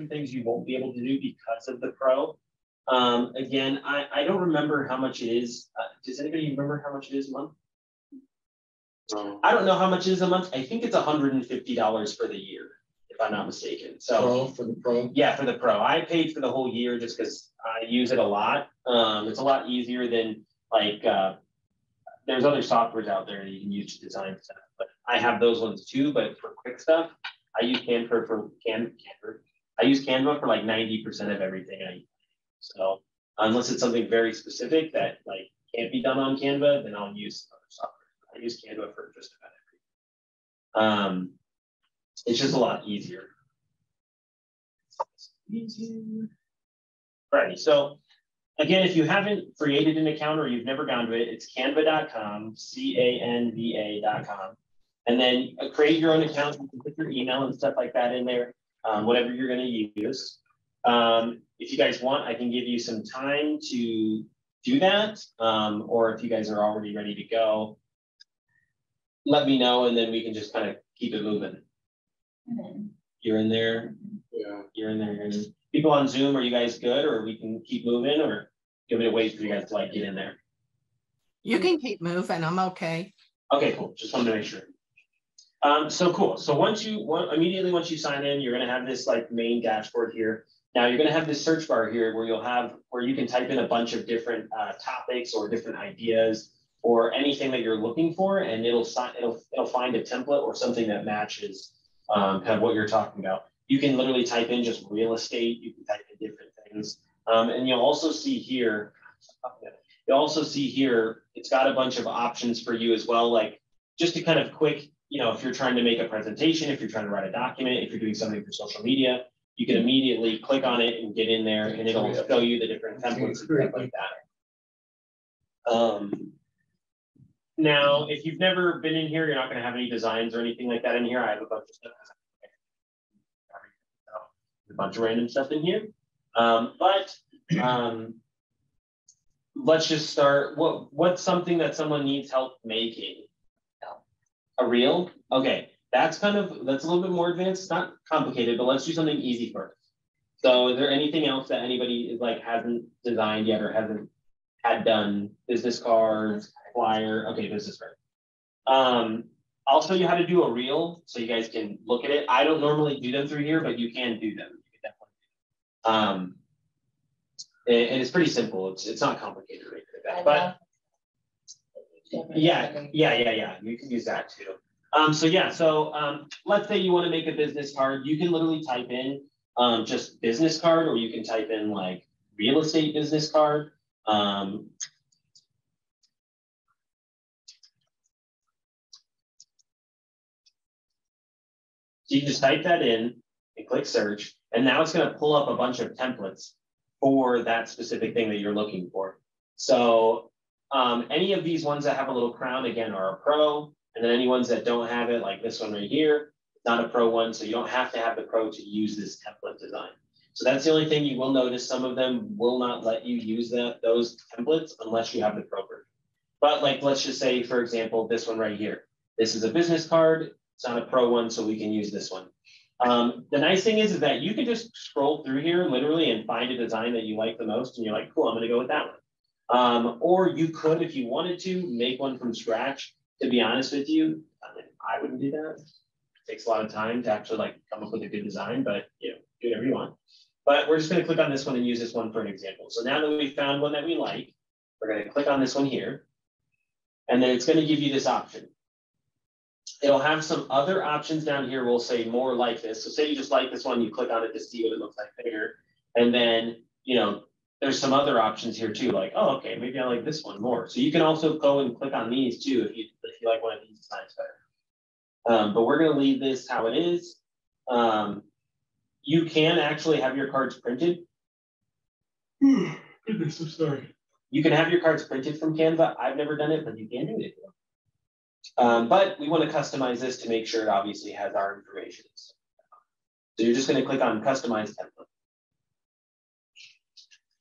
certain things you won't be able to do because of the Pro. Again, I don't remember how much it is. Does anybody remember how much it is a month? I don't know how much it is a month. I think it's $150 for the year, if I'm not mistaken. So for the Pro? Yeah, for the Pro. I paid for the whole year just because I use it a lot. It's a lot easier than like, there's other softwares out there that you can use to design stuff, but I have those ones too. But for quick stuff, I use Canva for I use Canva for like 90% of everything I use. So unless it's something very specific that like can't be done on Canva, then I'll use other software. I use Canva for just about everything. It's just a lot easier. Alrighty, so again, if you haven't created an account or you've never gone to it, it's canva.com, canva.com. And then create your own account. You can put your email and stuff like that in there, whatever you're going to use. If you guys want, I can give you some time to do that. Or if you guys are already ready to go, let me know, and then we can just kind of keep it moving. You're in there? Yeah. You're in there. You're in there. People on Zoom, are you guys good, or we can keep moving, or give it a wait for you guys to like get in there? You can keep moving. I'm okay. Okay, cool. Just wanted to make sure. So cool. So immediately once you sign in, you're going to have this like main dashboard here. Now you're going to have this search bar here where you can type in a bunch of different topics or different ideas or anything that you're looking for, and it'll find a template or something that matches kind of what you're talking about. You can literally type in just real estate. You can type in different things, and you'll also see here. It's got a bunch of options for you as well, like just to kind of quick, if you're trying to make a presentation, if you're trying to write a document, if you're doing something for social media, you can immediately click on it and get in there, and it'll show you the different templates and stuff like that. Now, if you've never been in here, you're not going to have any designs or anything like that in here. I have a bunch of stuff. A bunch of random stuff in here. Let's just start. What's something that someone needs help making? A reel? Okay, that's a little bit more advanced. It's not complicated, but let's do something easy first. So is there anything else that anybody hasn't designed yet or had done? Business cards, flyer, okay, business card. I'll show you how to do a reel so you guys can look at it. I don't normally do them through here, but you can do them. You can definitely do them. And it's pretty simple. It's not complicated or anything like that. But yeah. You can use that too. So let's say you want to make a business card. You can literally type in just business card, or you can type in like real estate business card. So you just type that in and click search, and now it's going to pull up a bunch of templates for that specific thing that you're looking for. So any of these ones that have a little crown, again, are a Pro, and then any ones that don't have it, like this one right here, it's not a Pro one, so you don't have to have the Pro to use this template design. So that's the only thing you will notice. Some of them will not let you use those templates unless you have the Pro version. But like, let's just say, for example, this one right here. This is a business card. It's not a Pro one, so we can use this one. The nice thing is that you can just scroll through here literally and find a design that you like the most, and you're like, cool, I'm going to go with that one. Or you could, if you wanted to, make one from scratch. To be honest with you, I wouldn't do that. It takes a lot of time to actually like come up with a good design, but do whatever you want. But we're just going to click on this one and use this one for an example. So now that we've found one that we like, we're going to click on this one here, and then it's going to give you this option. It'll have some other options down here. We'll say more like this. So say you just like this one, you click on it to see what it looks like bigger. And then, there's some other options here too, like, oh, okay, maybe I like this one more. So you can also go and click on these too if you like one of these designs better. But we're going to leave this how it is. You can actually have your cards printed. Goodness, I'm sorry. You can have your cards printed from Canva. I've never done it, but you can do it. But we want to customize this to make sure it obviously has our information. So you're just going to click on Customize Template.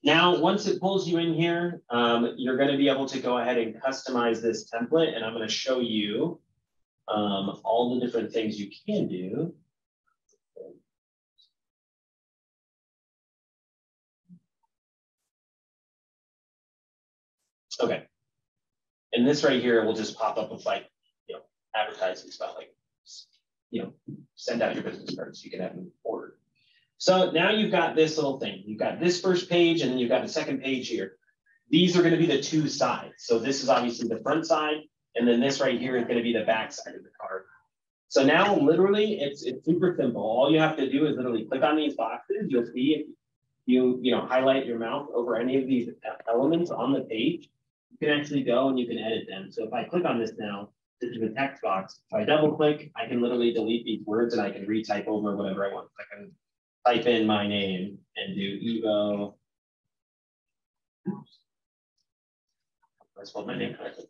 Now, once it pulls you in here, you're going to be able to go ahead and customize this template. And I'm going to show you all the different things you can do. Okay. And this right here will just pop up with like, advertising stuff like, send out your business cards so you can have them ordered. So now you've got this little thing. You've got this first page and then you've got the second page here. These are going to be the two sides. So this is obviously the front side, and then this right here is going to be the back side of the card. So now literally it's super simple. All you have to do is literally click on these boxes. You'll see if you highlight your mouse over any of these elements on the page, you can actually go and you can edit them. So if I click on this now, this is a text box. If I double click, I can literally delete these words and I can retype over whatever I want. I can type in my name and do Evo. I spelled my name correctly.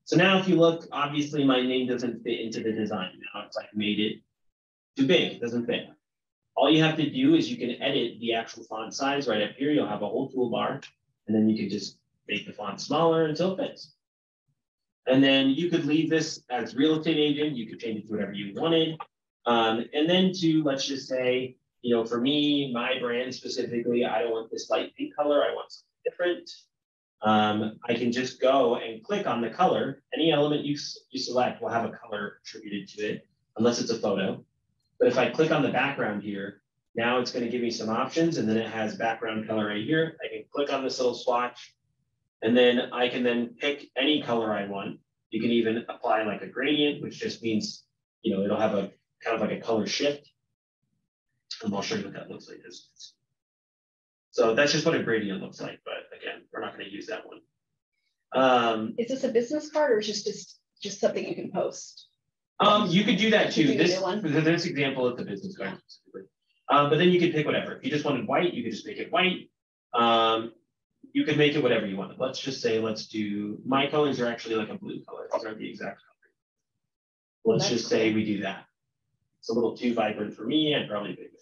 So now if you look, obviously my name doesn't fit into the design. Now it's like made it too big, it doesn't fit. All you have to do is you can edit the actual font size right up here. You'll have a whole toolbar, and then you can just make the font smaller until it fits. And then you could leave this as real estate agent. You could change it to whatever you wanted. And then to, let's just say, for me, my brand specifically, I don't want this light pink color. I want something different. I can just go and click on the color. Any element you select will have a color attributed to it, unless it's a photo. But if I click on the background here, now it's going to give me some options, and then it has background color right here. I can click on this little swatch, and then I can then pick any color I want. You can even apply like a gradient, which just means, it'll have a kind of like a color shift. And I'll show you what that looks like. So that's just what a gradient looks like. But again, we're not going to use that one. Is this a business card or just something you can post? You could do that too. This example is the business card specifically. But then you could pick whatever. If you just wanted white, you could just make it white. You can make it whatever you want. Let's just say, my colors are actually like a blue color. These aren't the exact color. Let's just say we do that. It's a little too vibrant for me. I'd probably pick this.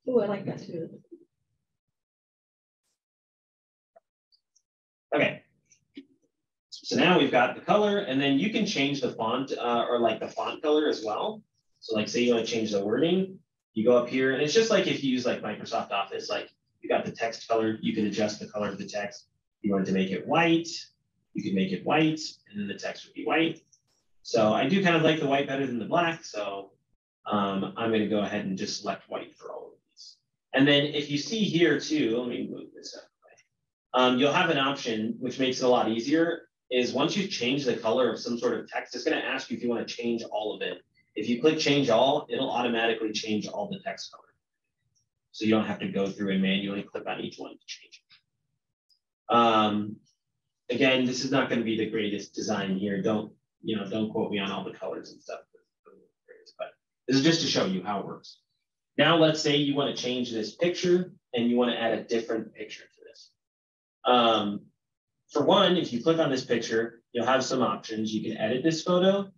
Oh, I like that too. Okay. So now we've got the color, and then you can change the font or like the font color as well. So like say you want to change the wording, you go up here, and it's just like if you use like Microsoft Office, like you got the text color, you can adjust the color of the text. If you wanted to make it white, you can make it white, and then the text would be white. So I do kind of like the white better than the black, so I'm going to go ahead and just select white for all of these. And then if you see here too, let me move this up. You'll have an option which makes it a lot easier. Is once you change the color of some sort of text, it's going to ask you if you want to change all of it. If you click change all, it'll automatically change all the text color. So you don't have to go through and manually click on each one to change it. Again, this is not going to be the greatest design here. Don't quote me on all the colors and stuff. But this is just to show you how it works. Now, let's say you want to change this picture and you want to add a different picture to this. For one, if you click on this picture, you'll have some options. You can edit this photo.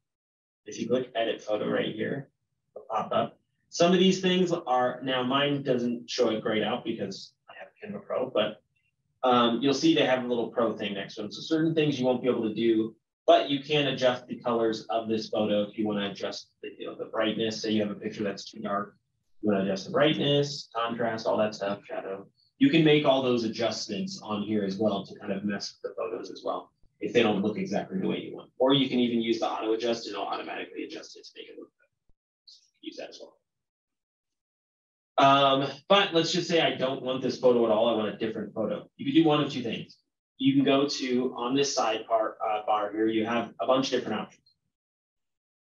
If you click edit photo right here, it'll pop up. Some of these things are, now mine doesn't show it grayed out because I have Canva Pro, but you'll see they have a little pro thing next to them. So certain things you won't be able to do, but you can adjust the colors of this photo if you want to adjust the brightness. Say you have a picture that's too dark, you want to adjust the brightness, contrast, all that stuff, shadow. You can make all those adjustments on here as well to kind of mess with the photos as well, if they don't look exactly the way you want. Or you can even use the auto adjust and it'll automatically adjust it to make it look better. So use that as well. But let's just say I don't want this photo at all. I want a different photo. You can do one of two things. You can go to, on this side bar here, you have a bunch of different options.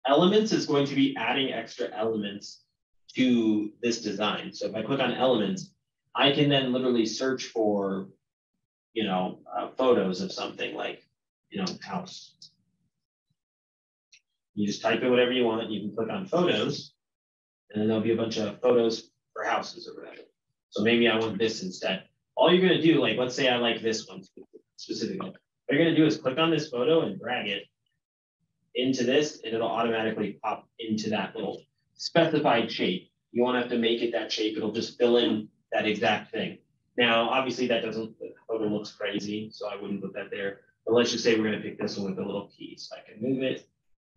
Elements is going to be adding extra elements to this design. So if I click on elements, I can then literally search for, photos of something like, house. You just type in whatever you want. You can click on photos, and then there'll be a bunch of photos for houses or whatever. So maybe I want this instead. All you're going to do, like, let's say I like this one specifically. What you're going to do is click on this photo and drag it into this, and it'll automatically pop into that little specified shape. You won't have to make it that shape. It'll just fill in that exact thing. Now, obviously, the photo looks crazy, so I wouldn't put that there. But let's just say we're going to pick this one with a little key. So I can move it,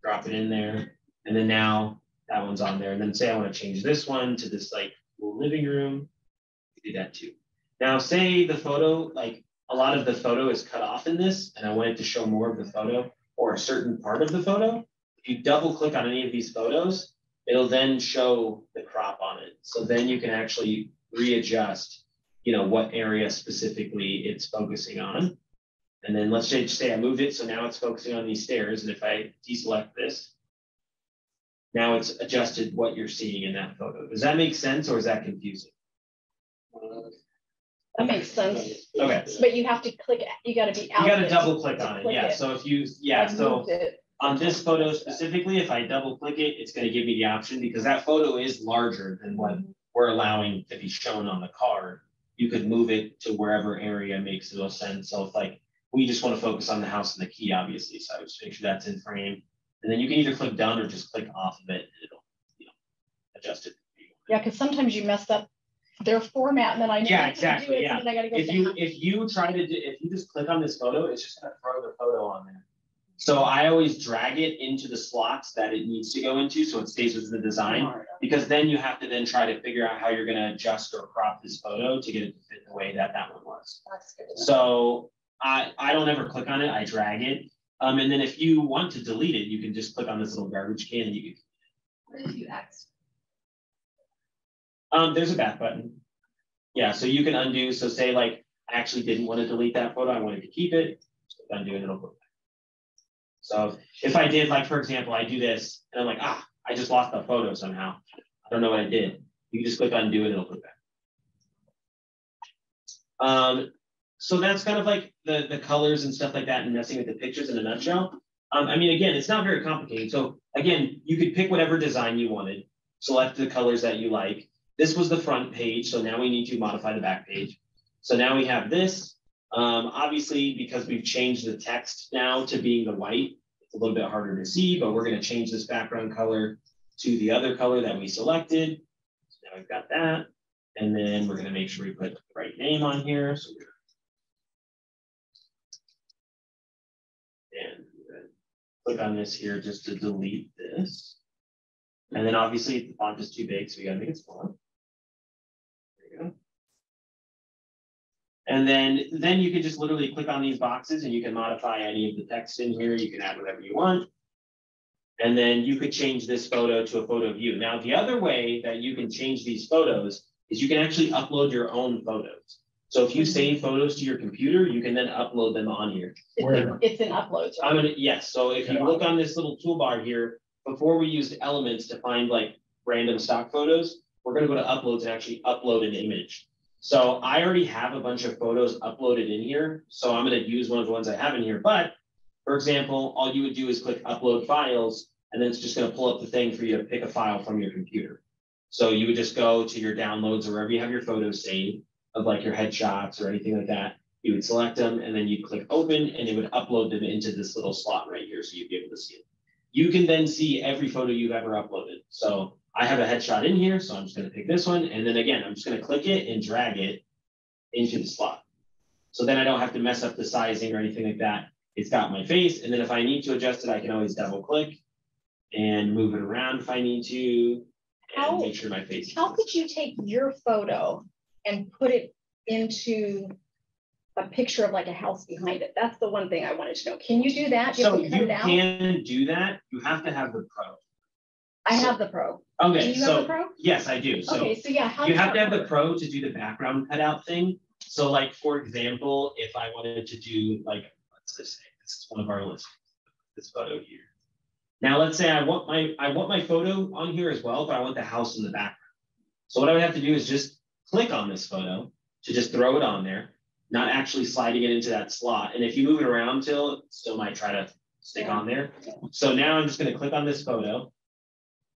drop it in there, and then now that one's on there. And then say I want to change this one to this like little living room. Do that too. Now, say the photo, like a lot of the photo is cut off in this, and I wanted to show more of the photo or a certain part of the photo, if you double click on any of these photos, it'll then show the crop on it. So then you can actually readjust, you know, what area specifically it's focusing on. And then let's say I moved it, so now it's focusing on these stairs. And if I deselect this, now it's adjusted what you're seeing in that photo. Does that make sense, or is that confusing? That makes sense. Okay. But you have to click, you got to be out. You got to double click on it. Yeah. So if you, yeah, so it. on this photo specifically, if I double click it, it's going to give me the option, because that photo is larger than what we're allowing to be shown on the card. You could move it to wherever area makes the most sense. So if like, we just want to focus on the house and the key, obviously. So I would just make sure that's in frame. And then you can either click done or just click off of it. And it'll, you know, adjust it. Yeah, because sometimes you messed up their format, and then I know exactly. do it, and then I gotta go if you try to do, if you just click on this photo, it's just going to throw the photo on there. So I always drag it into the slots that it needs to go into, so it stays within the design. Because then you have to then try to figure out how you're going to adjust or crop this photo to get it to fit the way that one was. That's good. So I don't ever click on it, I drag it. And then if you want to delete it, you can just click on this little garbage can and you can. What did you X? There's a back button. Yeah, so you can undo. So say like, I actually didn't want to delete that photo, I wanted to keep it, just undo and it'll go back. So if I did, like, for example, I do this and I'm like, I just lost the photo somehow. I don't know what I did. You can just click undo and it'll put it back. So that's kind of like the colors and stuff like that and messing with the pictures in a nutshell. I mean, again, it's not very complicated. So again, you could pick whatever design you wanted, select the colors that you like. This was the front page, so now we need to modify the back page. So now we have this. Obviously, because we've changed the text now to being the white, it's a little bit harder to see, but we're going to change this background color to the other color that we selected. So now we've got that. And then we're going to make sure we put the right name on here. So and click on this here just to delete this. And then obviously the font is too big, so we got to make it smaller. There you go. And then you can just literally click on these boxes and you can modify any of the text in here. You can add whatever you want. And then you could change this photo to a photo view. Now, the other way that you can change these photos is you can actually upload your own photos. So if you save photos to your computer, you can then upload them on here. It's in uploads. Right? Yes. So if you look on this little toolbar here, before we used elements to find like random stock photos, we're going to go to uploads and actually upload an image. So I already have a bunch of photos uploaded in here. So I'm going to use one of the ones I have in here. But for example, all you would do is click upload files, and then it's just going to pull up the thing for you to pick a file from your computer. So you would just go to your downloads or wherever you have your photos saved of like your headshots or anything like that. You would select them and then you'd click open and it would upload them into this little slot right here. So you'd be able to see it. You can then see every photo you've ever uploaded. So I have a headshot in here, so I'm just going to pick this one. And then again, I'm just going to click it and drag it into the slot. So then I don't have to mess up the sizing or anything like that. It's got my face. And then if I need to adjust it, I can always double click and move it around if I need to. And make sure my face. How could you take your photo and put it into a picture of like a house behind it? That's the one thing I wanted to know. Can you do that? So you can do that. You have to have the Pro. I have the Pro. Okay, do you have the Pro? Yes, I do. So okay, so yeah, you have to have the Pro to do the background cutout thing. So like, for example, if I wanted to do like, let's just say this is one of our lists, this photo here. Now let's say I want my photo on here as well, but I want the house in the background. So what I would have to do is just click on this photo to just throw it on there, not actually sliding it into that slot. And if you move it around till, it still might try to stick on there. So now I'm just going to click on this photo.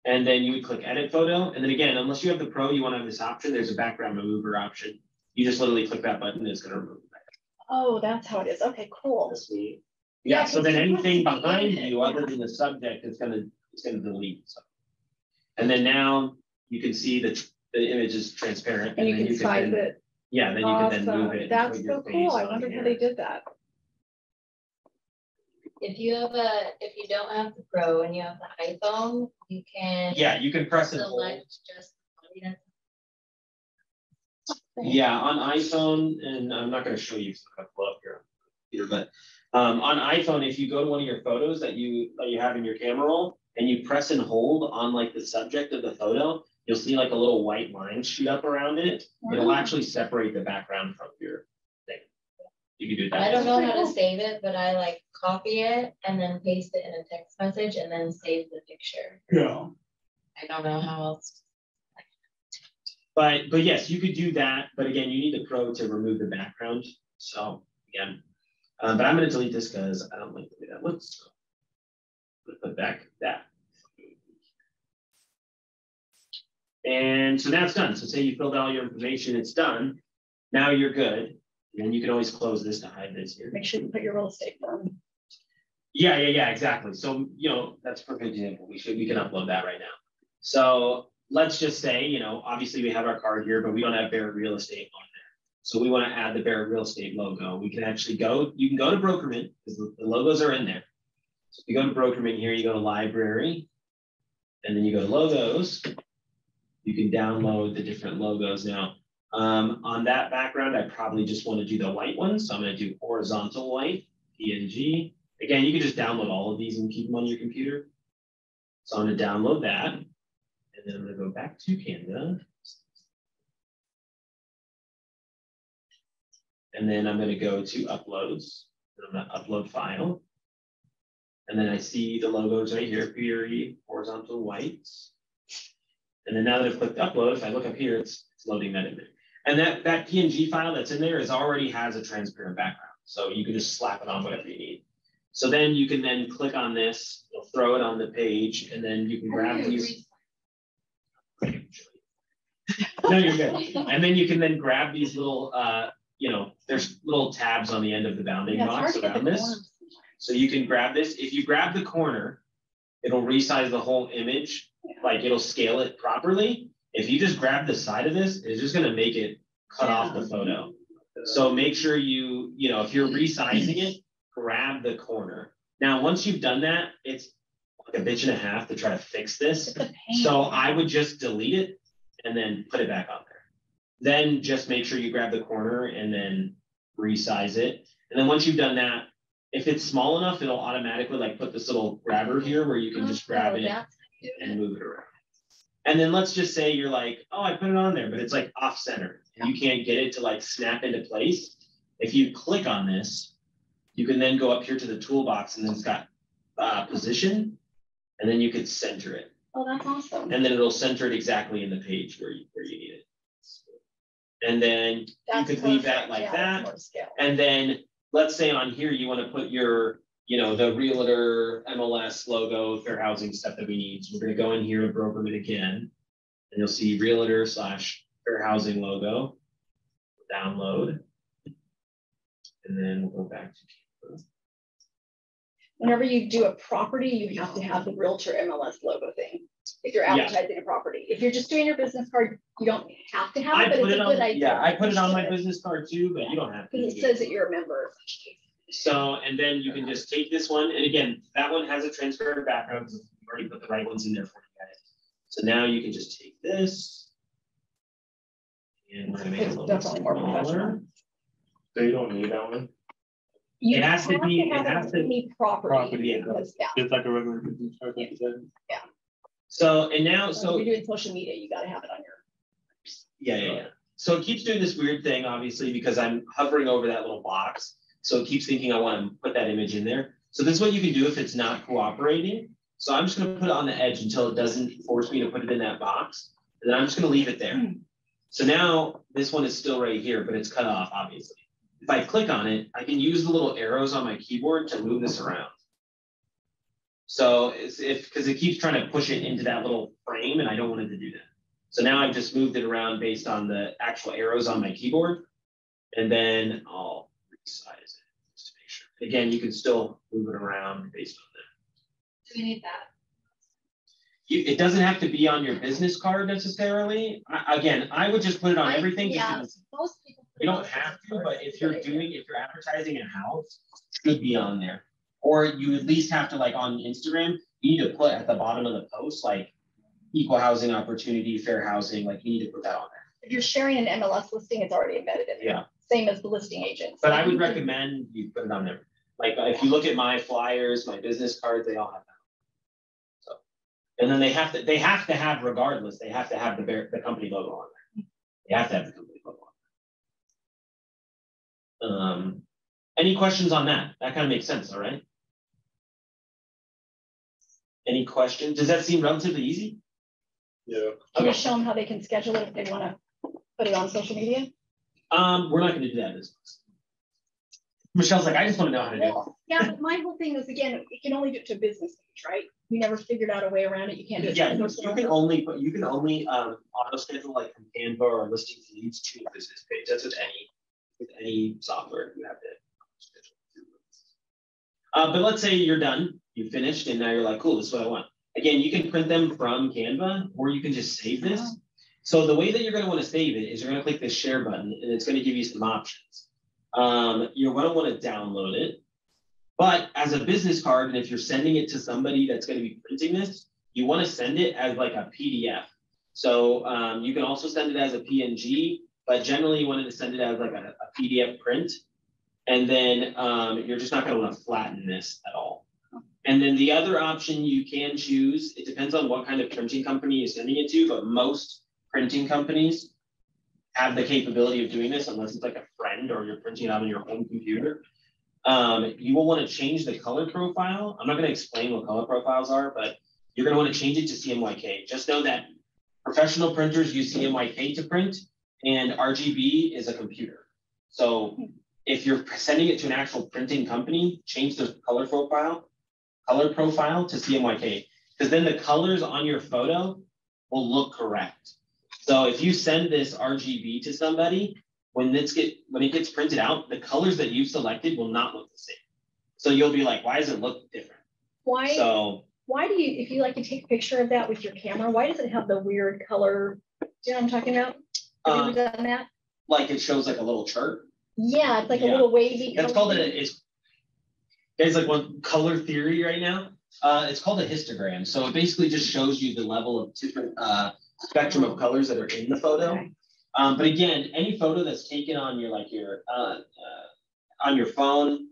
And then you would click edit photo. And then again, unless you have the Pro, you want to have this option. There's a background remover option. You just literally click that button and it's going to remove the background. Oh, that's how it is. Okay, cool. Yeah, so then anything behind you other than the subject is going to delete. So. And then now you can see that the image is transparent. And you can size it. Yeah, then you can then move it. That's so cool. I wonder how they did that. If you don't have the Pro and you have the iPhone, you can. Yeah, you can press it. Select just. Yeah, on iPhone, and I'm not going to show you. but on iPhone, if you go to one of your photos that you have in your camera roll and you press and hold on like the subject of the photo, you'll see like a little white line shoot up around it. It'll actually separate the background from your thing. You can do that. I don't know how to save it, but I like copy it and then paste it in a text message and then save the picture. Yeah. I don't know how else. But yes, you could do that. But again, you need the Pro to remove the background. So again, but I'm going to delete this because I don't like the way that looks. So I'm going to put back that. And so that's done. So say you filled out all your information, it's done. Now you're good. And then you can always close this to hide this here. Make sure you put your real estate firm. Yeah, exactly. So, that's a perfect example. We can upload that right now. So let's just say, obviously we have our card here, but we don't have Barrett Real Estate on there. So we want to add the Barrett Real Estate logo. We can actually you can go to Brokerman because the logos are in there. So if you go to Brokerman here, you go to Library, and then you go to Logos. You can download the different logos now. On that background, I probably just want to do the white one. So I'm going to do horizontal white, PNG. Again, you can just download all of these and keep them on your computer. So I'm going to download that. And then I'm going to go back to Canva. And then I'm going to go to Uploads. And I'm going to upload file. And then I see the logos right here, PRE, horizontal white. And then now that I've clicked upload, if I look up here, it's loading that in there. And that PNG file that's in there already has a transparent background. So you can just slap it on whatever you need. So then you can then click on this, you'll throw it on the page, and then you can grab these. No, you're good. And then you can then grab these little, there's little tabs on the end of the bounding box around this. So you can grab this. If you grab the corner, it'll resize the whole image. Like it'll scale it properly. If you just grab the side of this, it's just going to make it cut off the photo. So make sure if you're resizing it, grab the corner. Now, once you've done that, it's like a bitch and a half to try to fix this. So I would just delete it and then put it back on there. Then just make sure you grab the corner and then resize it. And then once you've done that, if it's small enough, it'll automatically like put this little grabber here where you can just grab it and move it around. And then let's just say you're like, oh, I put it on there, but it's like off center and you can't get it to like snap into place. If you click on this, you can then go up here to the toolbox and then it's got position and then you could center it. Oh, that's awesome. And then it'll center it exactly in the page where you need it. And then you could leave that like that. And then let's say on here, you want to put your, the realtor MLS logo, fair housing stuff that we need. So we're going to go in here to Brokerman again, and you'll see realtor / fair housing logo, download. And then we'll go back to Canva. Whenever you do a property, you have to have the realtor MLS logo thing. If you're advertising a property, if you're just doing your business card, you don't have to have it, but it's a good idea. Yeah, I put it on my business card too, but you don't have to. Because it says that you're a member. So, and then you can just take this one, and again, that one has a transparent background because we've already put the right ones in there for you guys. So now you can just take this, and we're gonna make it a little definitely more professional. So you don't need that one. It has to be. It has to be property. Yeah. It's like a regular business card. Like you said. Yeah. So and now, so if you're doing social media, you got to have it on your. Yeah. So it keeps doing this weird thing, obviously, because I'm hovering over that little box. So it keeps thinking I want to put that image in there. So this is what you can do if it's not cooperating. So I'm just going to put it on the edge until it doesn't force me to put it in that box. And then I'm just going to leave it there. So now this one is still right here, but it's cut off, obviously. If I click on it, I can use the little arrows on my keyboard to move this around. So because it keeps trying to push it into that little frame, and I don't want it to do that. So now I've just moved it around based on the actual arrows on my keyboard. And then I'll resize it just to make sure. Again, you can still move it around based on that. Do we need that? It doesn't have to be on your business card necessarily. Again, I would just put it on everything. Yeah, most people. You don't have to, but if you're advertising a house, it should be on there. Or you at least have to, like on Instagram, you need to put at the bottom of the post, like equal housing opportunity, fair housing, like you need to put that on there. If you're sharing an MLS listing, it's already embedded in there. Yeah. same as the listing agents. But I would recommend you put it on there. Like if you look at my flyers, my business cards, they all have that. So, and then they have to have regardless. They have to have the company logo on there. They have to have the company logo on there. Any questions on that? That kind of makes sense, all right? Any questions? Does that seem relatively easy? Yeah. Can you show them how they can schedule it if they want to put it on social media? We're not going to do that this class. Michelle's like, I just want to know how to do it. Yeah, but my whole thing is, again, you can only do it to a business page, right? You never figured out a way around it. You can't do it. Yeah, you can only auto schedule like from Canva or listing leads to a business page. That's with any software you have to schedule. But let's say you're done, you finished, and now you're like, cool, this is what I want. Again, you can print them from Canva, or you can just save this. So the way that you're going to want to save it is you're going to click this share button, and it's going to give you some options. You're going to want to download it. But as a business card, and if you're sending it to somebody that's going to be printing this, you want to send it as like a PDF. So you can also send it as a PNG, but generally you wanted to send it as like a PDF print. And then you're just not going to want to flatten this at all. And then the other option you can choose, it depends on what kind of printing company you're sending it to, but most printing companies have the capability of doing this unless it's like a friend or you're printing it on your home computer. You will want to change the color profile. I'm not going to explain what color profiles are, but you're going to want to change it to CMYK. Just know that professional printers use CMYK to print, and RGB is a computer. So if you're sending it to an actual printing company, change the color profile to CMYK, because then the colors on your photo will look correct. So if you send this RGB to somebody, when it gets printed out, the colors that you've selected will not look the same. So you'll be like, why does it look different? Why do you, if you like to take a picture of that with your camera, why does it have the weird color? Do you know what I'm talking about? Have you ever done that? Like it shows like a little chart? Yeah, it's like a little wavy. That's called it's like one color theory right now. It's called a histogram. So it basically just shows you the level of different spectrum of colors that are in the photo. Okay. But again, any photo that's taken on your on your phone,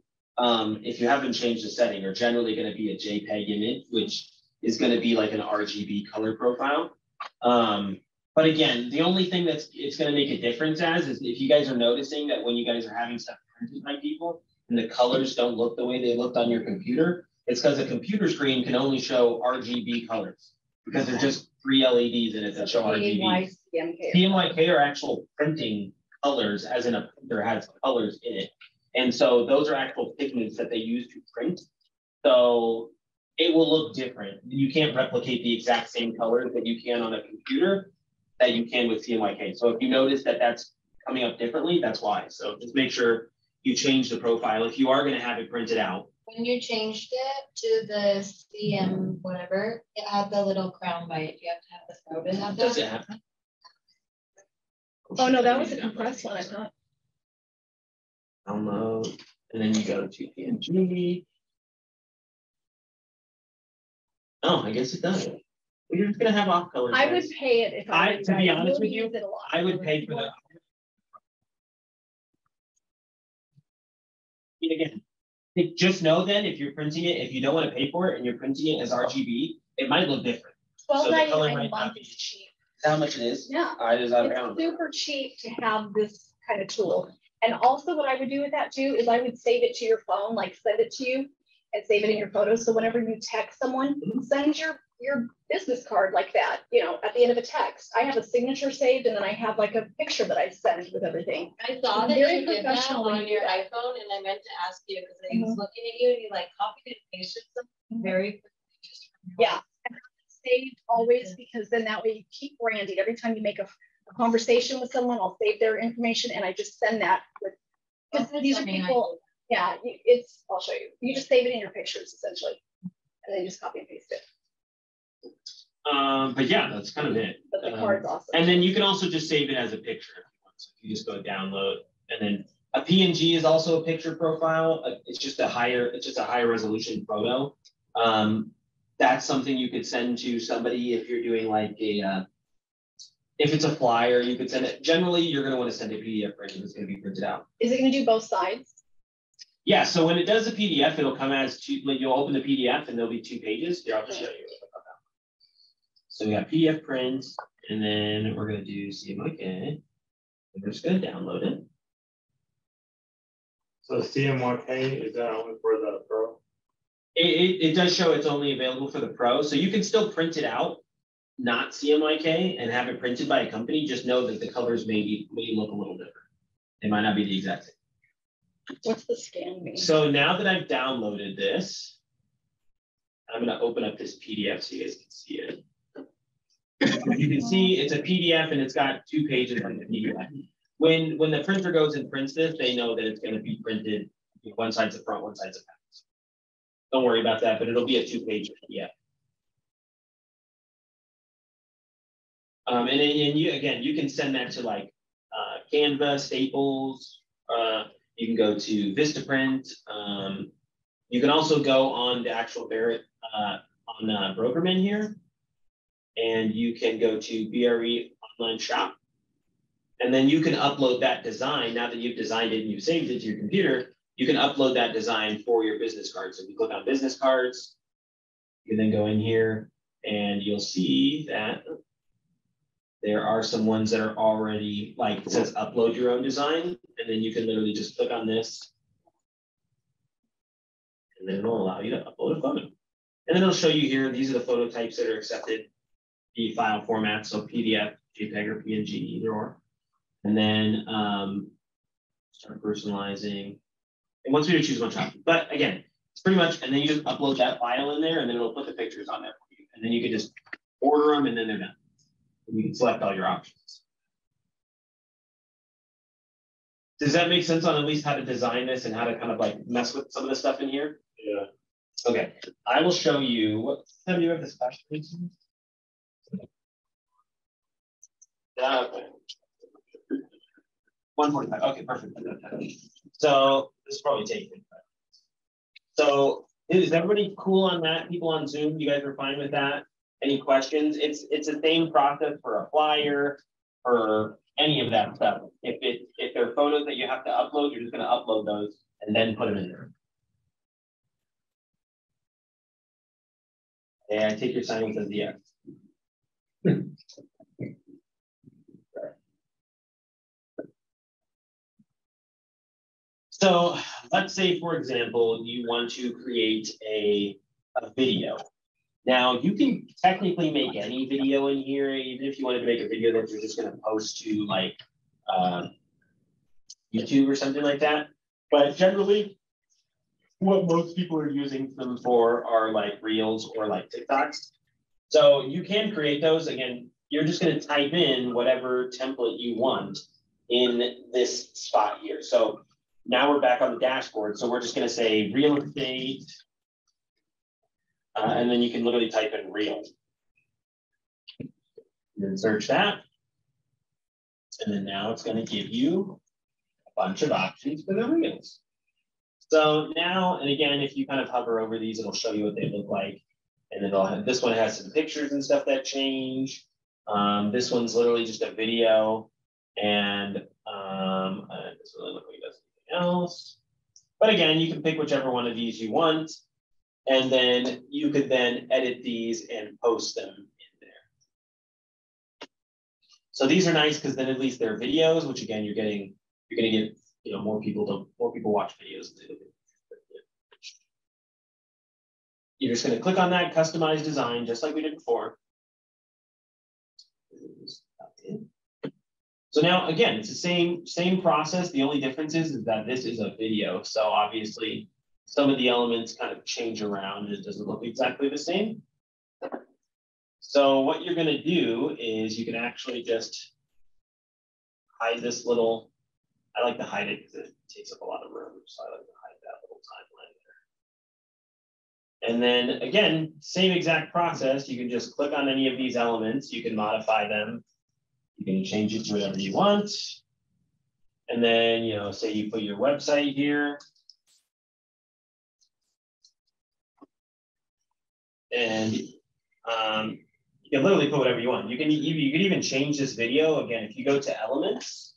if you haven't changed the setting, are generally going to be a JPEG image, which is going to be like an RGB color profile. But again, the only thing it's going to make a difference is if you guys are noticing that when you guys are having stuff printed by people and the colors don't look the way they looked on your computer, it's because a computer screen can only show RGB colors because they're just 3 LEDs in it that show RGB. CMYK are actual printing colors, as in a printer has colors in it. And so those are actual pigments that they use to print. So it will look different. You can't replicate the exact same colors that you can on a computer that you can with CMYK. So if you notice that that's coming up differently, that's why. So just make sure you change the profile if you are going to have it printed out. When you changed it to the CM whatever, it had the little crown by it. Do you have to have the photo have that? Does it have that? Oh no, that was a compressed one, I thought. Download, and then you go to PNG. Oh, I guess it does. We're just gonna have off colors. I would pay it if I to be honest with you, I would pay for that. Again, just know then if you're printing it, if you don't want to pay for it and you're printing it as RGB, it might look different. $12.99 a month is cheap. Is that how much it is? Yeah. It's super cheap to have this kind of tool. And also what I would do with that too is I would save it to your phone, like send it to you and save it in your photos. So whenever you text someone, send your business card like that, you know, at the end of a text. I have a signature saved and then I have like a picture that I send with everything. I saw that you did that on your iPhone and I meant to ask you because I was looking at you and you like copied and pasted something very quickly. Yeah. Saved always because then that way you keep branding. Every time you make a conversation with someone, I'll save their information and I just send that with, because these are people, yeah, I'll show you. You just save it in your pictures essentially and then just copy and paste it. But yeah, that's kind of it. But the card's awesome. And then you can also just save it as a picture if you want. So you just go download, and then a PNG is also a picture profile. It's just a higher resolution photo. That's something you could send to somebody if you're doing like If it's a flyer, you could send it. Generally, you're going to want to send a PDF print that's going to be printed out. Is it going to do both sides? Yeah, so when it does the PDF, it'll come as two, like you'll open the PDF and there'll be 2 pages. Here, I'll just show you. So we got PDF print, and then we're going to do CMYK, and we're just going to download it. So CMYK, is that only for the Pro? It does show it's only available for the Pro, so you can still print it out, not CMYK, and have it printed by a company. Just know that the colors may look a little different. They might not be the exact same. What's the scan mean? So now that I've downloaded this, I'm going to open up this PDF so you guys can see it. You can see it's a PDF and it's got 2 pages on the PDF. When the printer goes and prints this, they know that it's going to be printed. One side's the front, one side's the back. Don't worry about that, but it'll be a 2-page PDF. And you can send that to like Canva, Staples. You can go to Vistaprint. You can also go on the actual Barrett on Brokerman here, and you can go to BRE Online Shop, and then you can upload that design. Now that you've designed it and you've saved it to your computer, you can upload that design for your business cards. So if you click on business cards, you can then go in here, and you'll see that there are some ones that are already, like it says upload your own design, and then you can literally just click on this, and then it'll allow you to upload a photo. And then it'll show you here, these are the photo types that are accepted, the file format, so PDF, JPEG, or PNG, either or. And then start personalizing. And once we choose one shot, but again, it's pretty much, and then you just upload that file in there, and then it'll put the pictures on there for you. And then you can just order them, and then they're done. And you can select all your options. Does that make sense on at least how to design this and how to kind of like mess with some of the stuff in here? Yeah. Okay, I will show you. What time do you have this flash, please? Okay. 1:45. Okay, perfect. So this is probably taking. So is everybody cool on that? People on Zoom, you guys are fine with that? Any questions? It's the same process for a flyer, for any of that stuff. If there are photos that you have to upload, you're just going to upload those and then put them in there. And I take your silence as yes. So let's say, for example, you want to create a video. Now, you can technically make any video in here, even if you wanted to make a video that you're just going to post to like YouTube or something like that. But generally, what most people are using them for are like Reels or like TikToks. So you can create those. Again, you're just going to type in whatever template you want in this spot here. So now we're back on the dashboard. So we're just going to say real estate. And then you can literally type in real. And then search that. And then now it's going to give you a bunch of options for the reels. So now, and again, if you kind of hover over these, it'll show you what they look like. And then it'll have, this one has some pictures and stuff that change. This one's literally just a video. And it doesn't really look like it does anything else. But again, you can pick whichever one of these you want. And then you could then edit these and post them in there. So these are nice because then at least they're videos, which again, you're going to get more people watch videos. You're just going to click on that customize design, just like we did before. So now again, it's the same process. The only difference is that this is a video. So obviously, some of the elements kind of change around. It doesn't look exactly the same. So what you're going to do is you can actually just hide this little, I like to hide it because it takes up a lot of room. So I like to hide that little timeline there. And then again, same exact process. You can just click on any of these elements. You can modify them. You can change it to whatever you want. And then, say you put your website here. And You can literally put whatever you want. You can even change this video. Again, if you go to elements,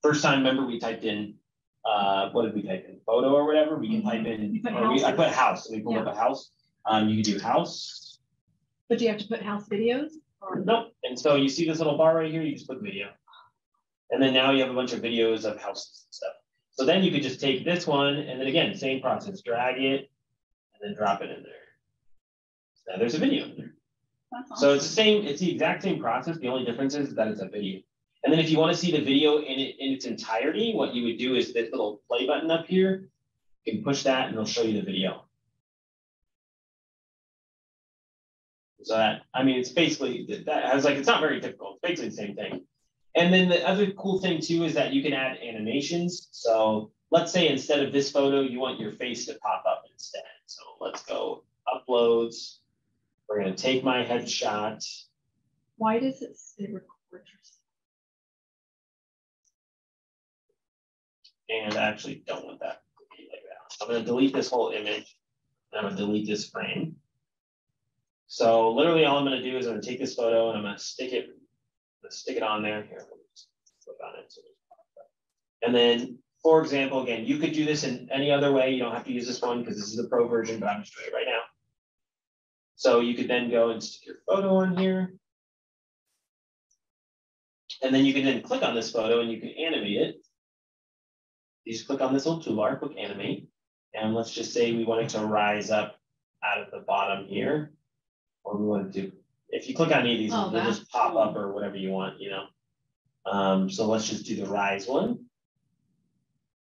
first time, remember we typed in, what did we type in? Photo or whatever. We can type in, I put house, and we pulled up a house. You can do house. But do you have to put house videos? Or? Nope. And so you see this little bar right here, you just put video. And then now you have a bunch of videos of houses and stuff. So then you could just take this one, and then again, same process, drag it, and then drop it in there. So now there's a video in there. Awesome. So it's the exact same process. The only difference is that it's a video. And then if you want to see the video in its entirety, what you would do is this little play button up here, you can push that and it'll show you the video. So that, I mean, it's basically, it's not very difficult. It's basically the same thing. And then the other cool thing too is that you can add animations. So let's say instead of this photo, you want your face to pop up instead. So let's go uploads. We're going to take my headshot. Why does it say record yourself? And I actually don't want that to be like that. I'm going to delete this whole image. And I'm going to delete this frame. So literally all I'm going to do is I'm going to take this photo and I'm going to stick it on there. Here, let me just click on it. And then, for example, again, you could do this in any other way. You don't have to use this one because this is the pro version, but I'm just doing it right now. So you could then go and stick your photo on here. And then you can then click on this photo and you can animate it. You just click on this little toolbar, click animate. And let's just say we want it to rise up out of the bottom here. Or we want to do, if you click on any of these, they'll just pop up or whatever you want, you know. So let's just do the rise one.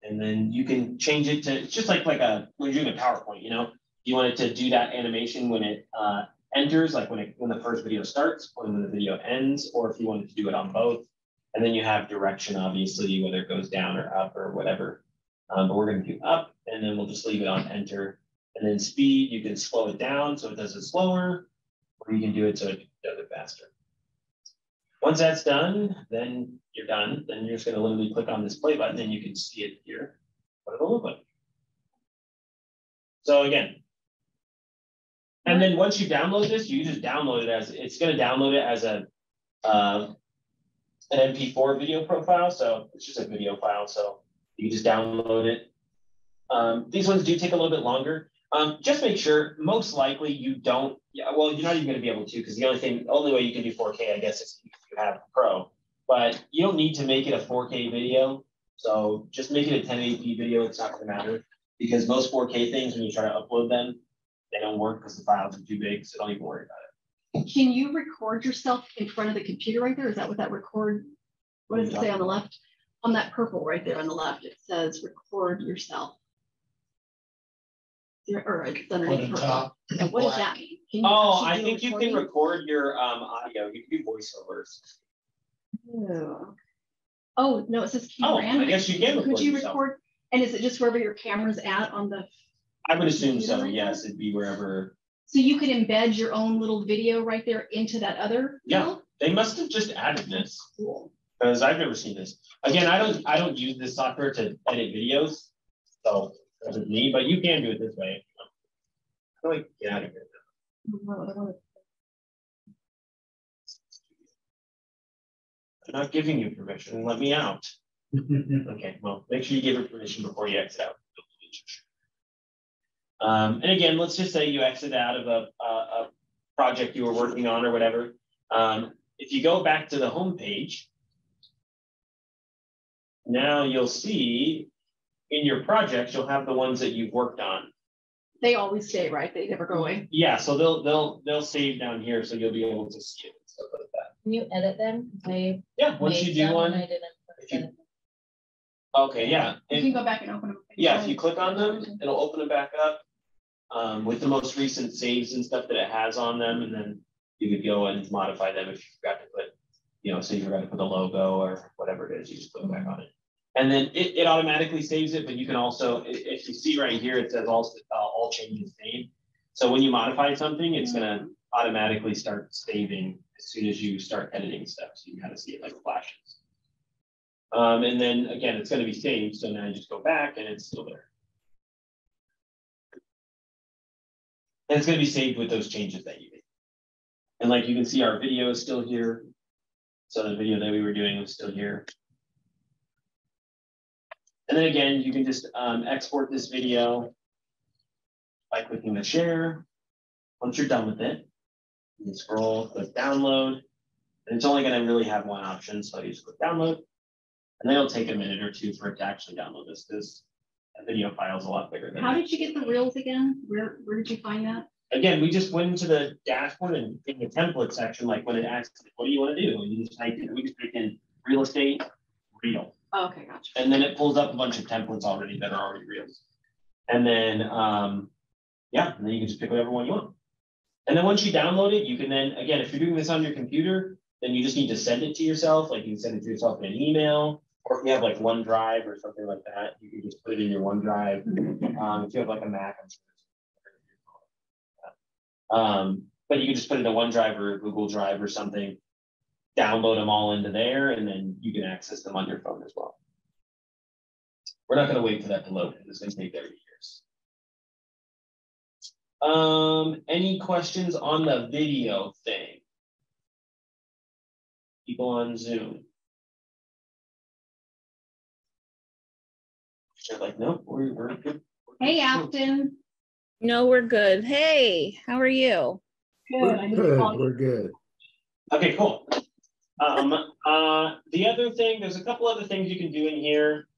And then you can change it to, it's just like when you're doing a PowerPoint, you know. You want it to do that animation when it enters, like when the first video starts, or when the video ends, or if you wanted to do it on both. And then you have direction, obviously, whether it goes down or up or whatever. But we're going to do up, and then we'll just leave it on enter. And then speed, you can slow it down so it does it slower, or you can do it so it does it faster. Once that's done, then you're done. Then you're just going to literally click on this play button, and you can see it here, what it'll look like. So again, and then once you download this, you just download it as, it's going to download it as an MP4 video profile. So it's just a video file. So you can just download it. These ones do take a little bit longer. Just make sure, most likely you don't, well, you're not even going to be able to, because the only way you can do 4K, I guess, is if you have Pro. But you don't need to make it a 4K video. So just make it a 1080p video. It's not going to matter, because most 4K things, when you try to upload them, they don't work because the files are too big, so don't even worry about it. Can you record yourself in front of the computer right there? Is that what that record, what does it say on the left? On that purple right there on the left, it says record yourself. Or it's underneath purple. Top. Yeah, what does that mean? I think you can record your audio. You can do voiceovers. Oh, no, it says camera. I guess you can record Could you yourself. Record? And is it just wherever your camera's at on the? I would assume so, yes. It'd be wherever. So you could embed your own little video right there into that other? Yeah, video? They must have just added this. Cool. Because I've never seen this. Again, I don't use this software to edit videos, so that's with me. But you can do it this way. How do I get out of here? I'm not giving you permission. Let me out. Okay. Well, make sure you give her permission before you exit out. And again, let's just say you exit out of a project you were working on or whatever. If you go back to the home page, now you'll see in your projects, you'll have the ones that you've worked on. They always stay, right? They never go away. Yeah, so they'll save down here, so you'll be able to see it and stuff like that. Can you edit them? Once you do one. Okay, yeah. You can go back and open them. Yeah, if you click on them, it'll open them back up with the most recent saves and stuff that it has on them, and then you could go and modify them if you forgot to put, say you forgot to put the logo or whatever it is, you just click back on it. And then it automatically saves it, but you can also, if you see right here, it says all changes saved. So when you modify something, it's gonna automatically start saving as soon as you start editing stuff. So you can kind of see it like flashes. And then again, it's going to be saved. So now you just go back and it's still there. And it's going to be saved with those changes that you made. And like you can see our video is still here. So the video that we were doing was still here. And then again, you can just export this video by clicking the share. Once you're done with it, you can scroll, click download. And it's only going to really have one option. So you just click download. And then it'll take a minute or two for it to actually download this because a video file is a lot bigger than How that. did you get the reels again? Where did you find that? Again, we just went into the dashboard and in the template section, like when it asks, what do you want to do? And you just type in, we just type in real estate, reel. Oh, okay, gotcha. And then it pulls up a bunch of templates already that are already reels. And then, yeah, and then you can just pick whatever one you want. And then once you download it, you can then, again, if you're doing this on your computer, then you just need to send it to yourself. Like you can send it to yourself in an email, or if you have like OneDrive or something like that, you can just put it in your OneDrive. If you have like a Mac, I'm sure. But you can just put it in a OneDrive or a Google Drive or something, download them all into there, and then you can access them on your phone as well. We're not going to wait for that to load. It's going to take 30 years. Any questions on the video thing? People on Zoom? They're like, nope, we're good. Hey, Afton. No, we're good. Hey, how are you? Good. I need to call you. We're good. Okay, cool. The other thing, there's a couple other things you can do in here.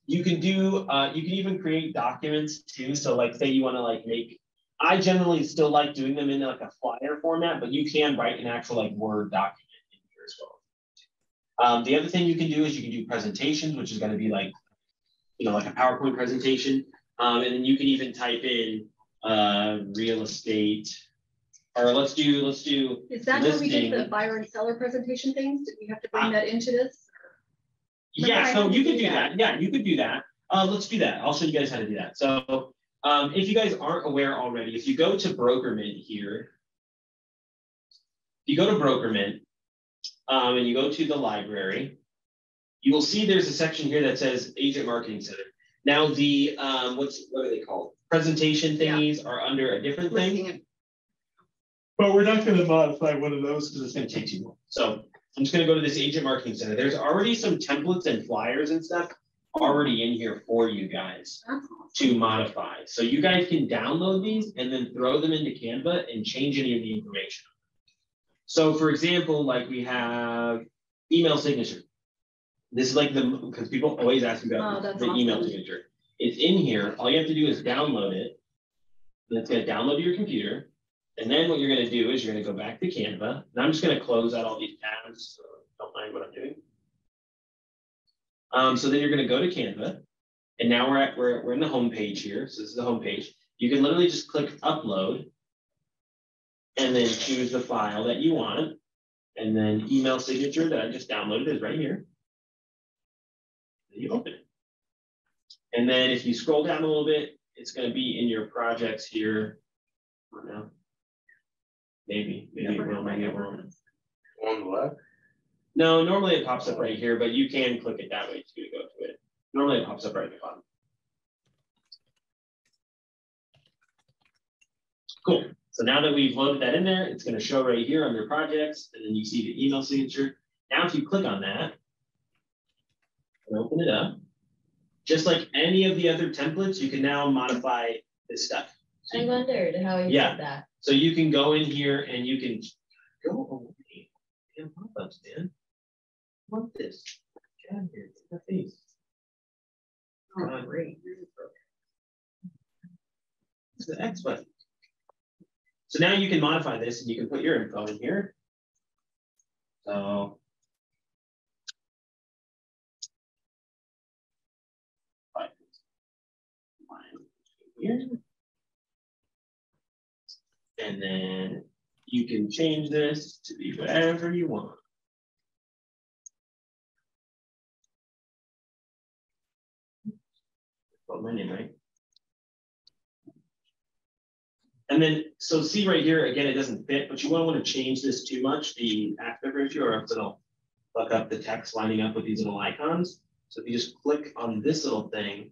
You can even create documents too. So like say you want to like make, I generally still like doing them in like a flyer format, but you can write an actual like Word document in here as well. The other thing you can do is you can do presentations, which is going to be like, like a PowerPoint presentation. And then you can even type in real estate, or let's do. Is that where we did the buyer and seller presentation things? Did we have to bring that into this? Yeah, so you could do that. Yeah, you could do that. Let's do that. I'll show you guys how to do that. So if you guys aren't aware already, if you go to Brokerment here, you go to Brokerment and you go to the library, you will see there's a section here that says Agent Marketing Center. Now the, what are they called? Presentation thingies are under a different thing. But we're not going to modify one of those because it's going to take too long. So I'm just going to go to this Agent Marketing Center. There's already some templates and flyers and stuff already in here for you guys to modify. So you guys can download these and then throw them into Canva and change any of the information. So for example, like we have email signature. This is like because people always ask me about the email signature. It's in here. All you have to do is download it. And it's going to download to your computer. And then what you're going to do is you're going to go back to Canva. And I'm just going to close out all these tabs. So don't mind what I'm doing. So then you're going to go to Canva. And now we're in the home page here. So this is the home page. You can literally just click upload. And then choose the file that you want. And then email signature that I just downloaded is right here. You open it. And then if you scroll down a little bit, it's going to be in your projects here. Now. Maybe it will, maybe it won't. On the left? No, normally it pops up right here, but you can click it that way too to go to it. Normally it pops up right at the bottom. Cool. So now that we've loaded that in there, it's going to show right here under projects, and then you see the email signature. Now if you click on that, and open it up. Just like any of the other templates, you can now modify this stuff. So I wondered how you did that. So you can go in here and you can go away. Damn pop-ups, man. I want this. Get out of here. Get that face. Oh, great. It's the X button. So now you can modify this and you can put your info in here. So here. And then you can change this to be whatever you want. Put my name, right? And then, so see right here, again, it doesn't fit, but you won't want to change this too much, the aspect ratio, or else it'll fuck up the text lining up with these little icons. So if you just click on this little thing,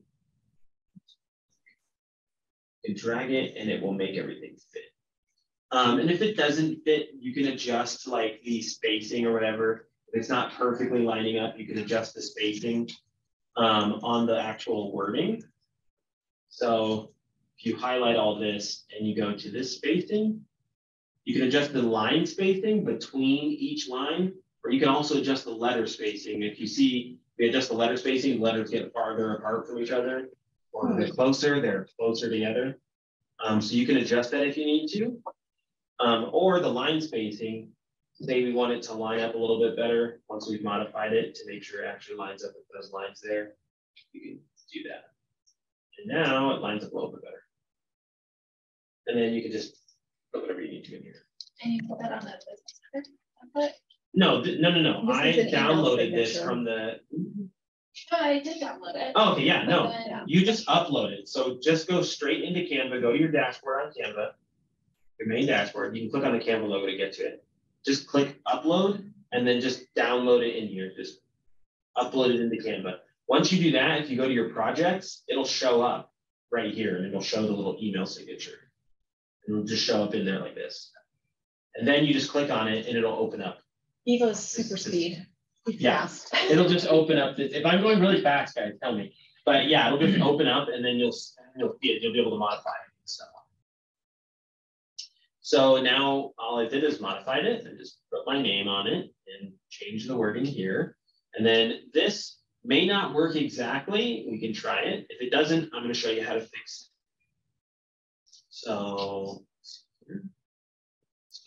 you drag it and it will make everything fit. And if it doesn't fit, you can adjust like the spacing or whatever. If it's not perfectly lining up, you can adjust the spacing on the actual wording. So if you highlight all this and you go to this spacing, you can adjust the line spacing between each line, or you can also adjust the letter spacing. If you see, we adjust the letter spacing, the letters get farther apart from each other, or they're closer together. So you can adjust that if you need to. Or the line spacing, say we want it to line up a little bit better once we've modified it to make sure it actually lines up with those lines there. You can do that. And now it lines up a little bit better. And then you can just put whatever you need to in here. And you put that on that template? No. I This is an email downloaded this signature. from the. Oh, I did download it. Oh, okay, yeah, no. Yeah. You just upload it. So just go straight into Canva, go to your dashboard on Canva, your main dashboard. You can click on the Canva logo to get to it. Just click upload and then just download it in here. Just upload it into Canva. Once you do that, if you go to your projects, it'll show up right here and it'll show the little email signature. It'll just show up in there like this. And then you just click on it and it'll open up. Evo's super speed. Yeah. Fast. It'll just open up. If I'm going really fast, guys, tell me. But yeah, it'll just open up and then you'll be able to modify it and stuff. So now all I did is modified it and just put my name on it and change the wording here. And then this may not work exactly. We can try it. If it doesn't, I'm going to show you how to fix it. So it's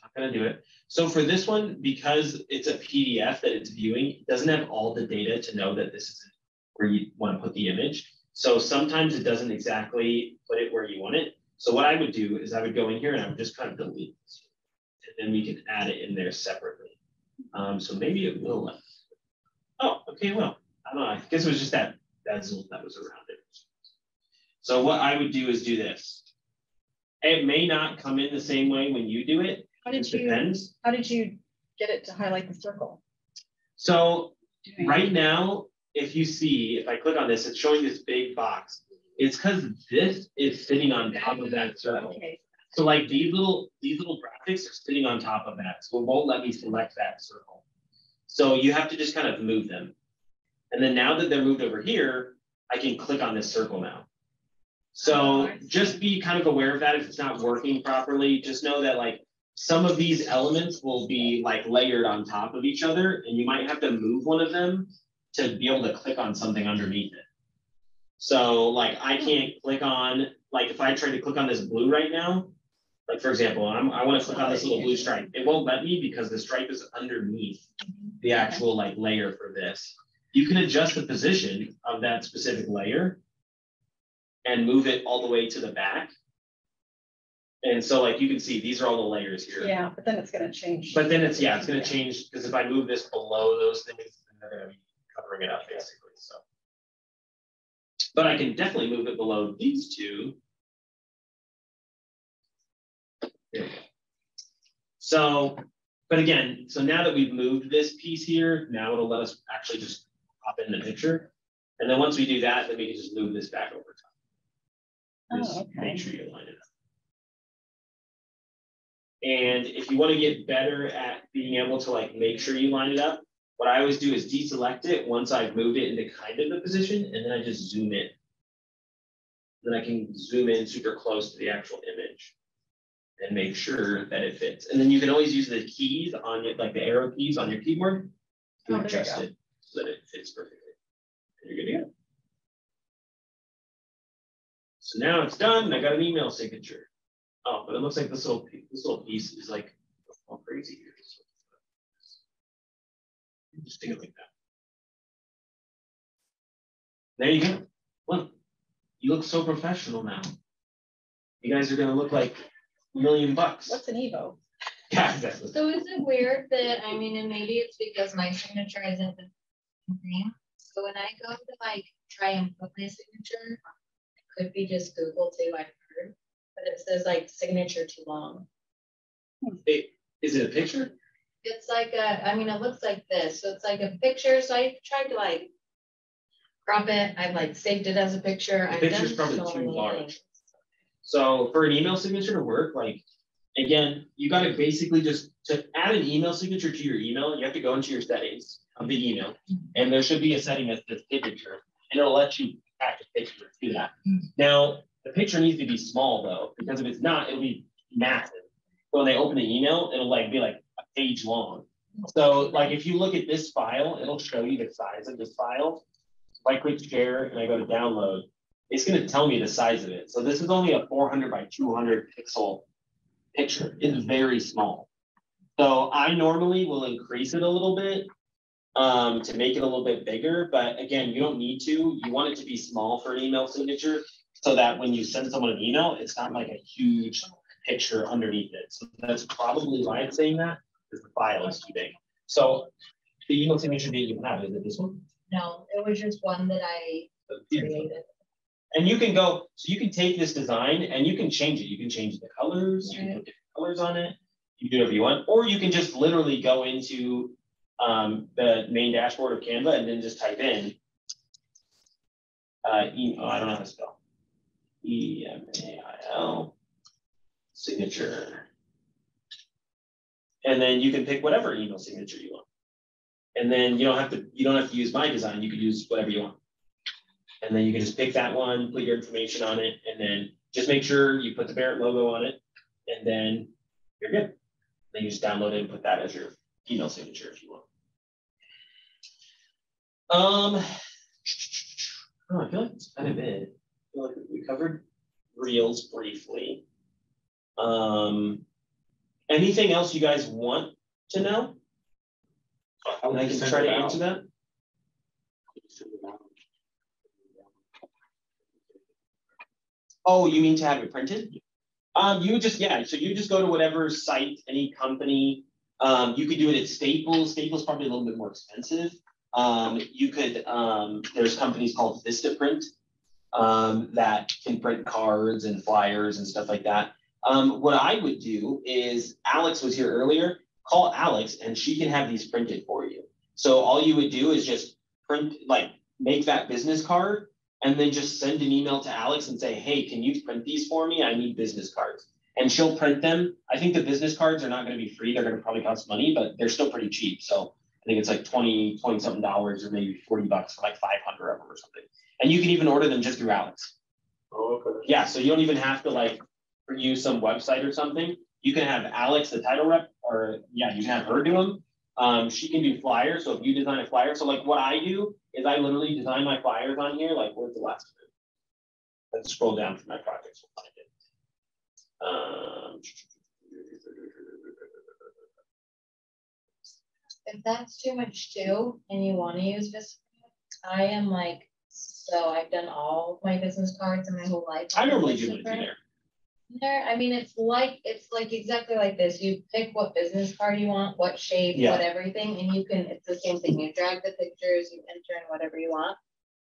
not going to do it. So for this one, because it's a PDF that it's viewing, it doesn't have all the data to know that this is where you want to put the image. So sometimes it doesn't exactly put it where you want it. So what I would do is I would go in here and I would just kind of delete this. And then we can add it in there separately. So maybe it will. Oh, okay, well, I don't know. I guess it was just that bezel that was around it. So what I would do is do this. It may not come in the same way when you do it. How did you get it to highlight the circle? So right now, if you see, if I click on this, it's showing this big box. It's because this is sitting on top of that circle. Okay. So like these little graphics are sitting on top of that. So it won't let me select that circle. So you have to just kind of move them. And then now that they're moved over here, I can click on this circle now. So just be kind of aware of that. If it's not working properly, just know that like some of these elements will be like layered on top of each other, and you might have to move one of them to be able to click on something underneath it. So like I can't click on, like if I try to click on this blue right now, like for example, I want to click on this little blue stripe. It won't let me because the stripe is underneath the actual like layer for this. You can adjust the position of that specific layer and move it all the way to the back. And so like you can see, these are all the layers here. Yeah, but then it's going to change. But then it's going to change because if I move this below those things, then they're going to be covering it up basically. So, but I can definitely move it below these two. There we go. So, but again, so now that we've moved this piece here, now it'll let us actually just pop in the picture. And then once we do that, then we can just move this back over time. Just make sure you line it up. And if you want to get better at being able to like make sure you line it up, what I always do is deselect it once I've moved it into kind of the position, and then I just zoom in. Then I can zoom in super close to the actual image and make sure that it fits. And then you can always use the keys on your, like the arrow keys on your keyboard to adjust it so that it fits perfectly. And you're good to go. So now it's done. I got an email signature. Oh, but it looks like this little piece is like all crazy here. So just stick it like that. There you go. Look, you look so professional now. You guys are gonna look like $1 million. What's an Evo? Yeah, exactly. So is it weird that, I mean, and maybe it's because my signature isn't the same. So when I go to like try and put my signature, it could be just Google too, I've heard. But it says like signature too long. Is it a picture? It's like a, I mean, it looks like this. So it's like a picture. So I tried to like crop it. I've like saved it as a picture. The picture's probably too large. So for an email signature to work, like again, you got to basically just to add an email signature to your email, you have to go into your settings of the email, and there should be a setting that says signature, and it'll let you attach a picture to that. Now, the picture needs to be small though, because if it's not, it'll be massive. So when they open the email, it'll like be like a page long. So like if you look at this file, it'll show you the size of this file. If I click share and I go to download, it's going to tell me the size of it. So this is only a 400 by 200 pixel picture. It's very small. So I normally will increase it a little bit to make it a little bit bigger. But again, you don't need to. You want it to be small for an email signature so that when you send someone an email, it's not like a huge picture underneath it. So that's probably why it's saying that, because the file is too big. So the email signature that you have, is it this one? No, it was just one that I created. And you can go, so you can take this design and you can change it. You can change the colors, you can put different colors on it, you can do whatever you want, or you can just literally go into the main dashboard of Canva and then just type in, I don't know how to spell, E-M-A-I-L, signature. And then you can pick whatever email signature you want. And then you don't have to use my design, you can use whatever you want. And then you can just pick that one, put your information on it, and then just make sure you put the Barrett logo on it, and then you're good. Then you just download it and put that as your email signature if you want. Oh, I feel like it's kind of it. I feel like we covered Reels briefly. Anything else you guys want to know? And I can try to answer that. Oh, you mean to have it printed? You just, so you just go to whatever site, any company. You could do it at Staples. Staples probably a little bit more expensive. You could, there's companies called Vistaprint that can print cards and flyers and stuff like that. What I would do is, Alex was here earlier, call Alex and she can have these printed for you. So all you would do is just print, like make that business card, and then just send an email to Alex and say, hey, can you print these for me? I need business cards. And she'll print them. I think the business cards are not going to be free. They're going to probably cost money, but they're still pretty cheap. So I think it's like $20 something or maybe $40 for like 500 of them or something. And you can even order them just through Alex. Oh, okay. Yeah, so you don't even have to like use some website or something. You can have Alex, the title rep, or you can have her do them. She can do flyers. So if you design a flyer, so like what I do is I literally design my flyers on here. Like, where's the last one? Let's scroll down for my projects. We'll find it. If that's too much too, and you want to use this, I am like, so I've done all of my business cards in my whole life. I normally do it there. I mean, it's like exactly like this. You pick what business card you want, what shape, what everything, and you can, it's the same thing. You drag the pictures, you enter in whatever you want,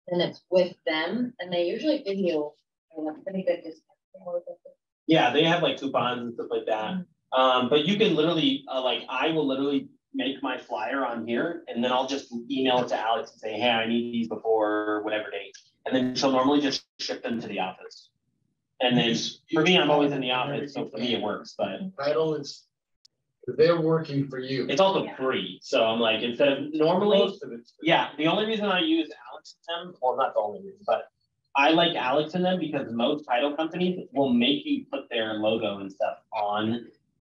and it's with them, and they usually give you a pretty good discount. Yeah, they have like coupons and stuff like that. But you can literally, like, I will literally make my flyer on here, and then I'll just email it to Alex and say, hey, I need these before whatever date. And then she'll normally just ship them to the office. And then for me, I'm always in the office, so for me it works. But title is, they're working for you. It's also free, so I'm like, instead of normally, the only reason I use Alex in them, well, not the only reason, but I like Alex in them because most title companies will make you put their logo and stuff on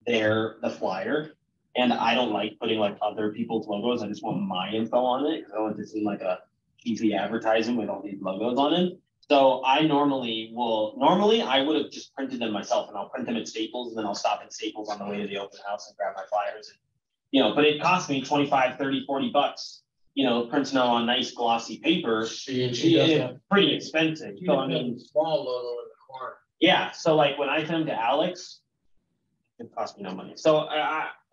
the flyer, and I don't like putting like other people's logos. I just want my info on it because I want it to seem like a cheesy advertising with all these logos on it. So I normally I would have just printed them myself, and I'll print them at Staples, and then I'll stop at Staples on the way to the open house and grab my flyers. And, but it cost me 25, 30, 40 bucks, printing them on nice glossy paper. It's pretty expensive. So I mean, small logo in the corner. Yeah. So like when I send them to Alex, it cost me no money. So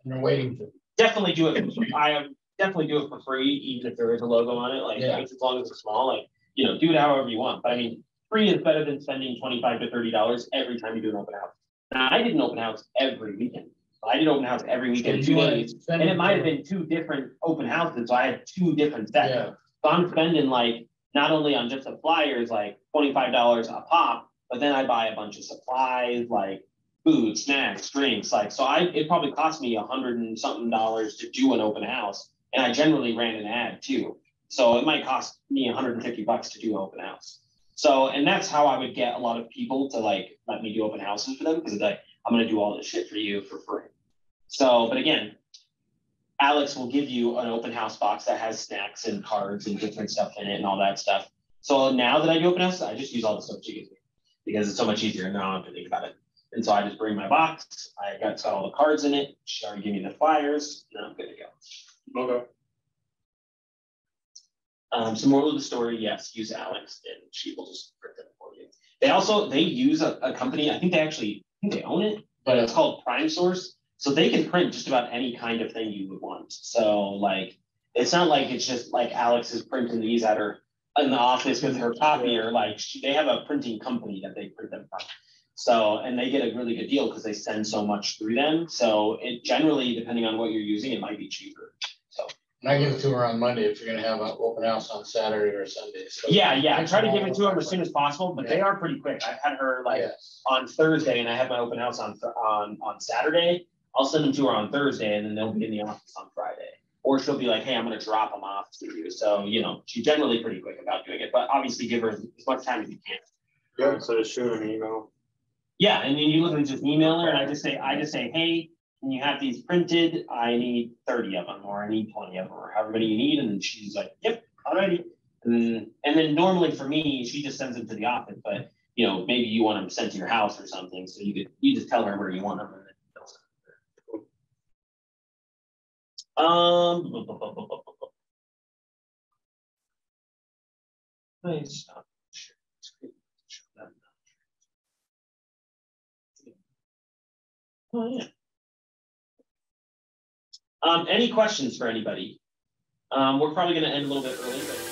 You're waiting for definitely do it. I definitely do it for free, even if there is a logo on it. Like as long as it's small, like, do it however you want. But I mean, free is better than spending $25 to $30 every time you do an open house. Now, I did an open house every weekend. I did open house every weekend, 2 days. And it might have been 2 different open houses. So I had 2 different sets. Yeah. So I'm spending like, not only on just the flyers, like $25 a pop, but then I buy a bunch of supplies, like food, snacks, drinks. Like, so it probably cost me $100 and something to do an open house. And I generally ran an ad too. So it might cost me $150 to do an open house. So, and that's how I would get a lot of people to like, let me do open houses for them, because it's like, I'm going to do all this shit for you for free. So, but again, Alex will give you an open house box that has snacks and cards and different stuff in it and all that stuff. So now that I do open houses, I just use all the stuff she gives me because it's so much easier and now I don't have to think about it. And so I just bring my box. It's got all the cards in it. She already gave me the flyers, and I'm good to go. Okay. So moral of the story, yes, use Alex and she will just print it for you. They use a company, I think they own it, but it's called Prime Source. So they can print just about any kind of thing you would want. So like, it's not like it's just like Alex is printing these at her in the office with her copier. Like they have a printing company that they print them from. So, and they get a really good deal because they send so much through them. So it generally, depending on what you're using, it might be cheaper. So. And I give it to her on Monday if you're gonna have an open house on Saturday or Sunday. So Yeah. I try to give it to her as soon as possible, but they are pretty quick. I've had her like on Thursday, and I have my open house on Saturday. I'll send them to her on Thursday, and then they'll be in the office on Friday. Or she'll be like, hey, I'm going to drop them off to you. So, she's generally pretty quick about doing it, but obviously give her as much time as you can. Yeah, so just shoot an email. Yeah, and then you literally just email her, and I just say, hey, can you have these printed? I need 30 of them, or I need 20 of them, or however many you need. And she's like, yep, alrighty. And then normally for me, she just sends them to the office, but maybe you want them sent to your house or something. So you just tell her where you want them. Nice. Oh, yeah. Any questions for anybody? We're probably going to end a little bit early, but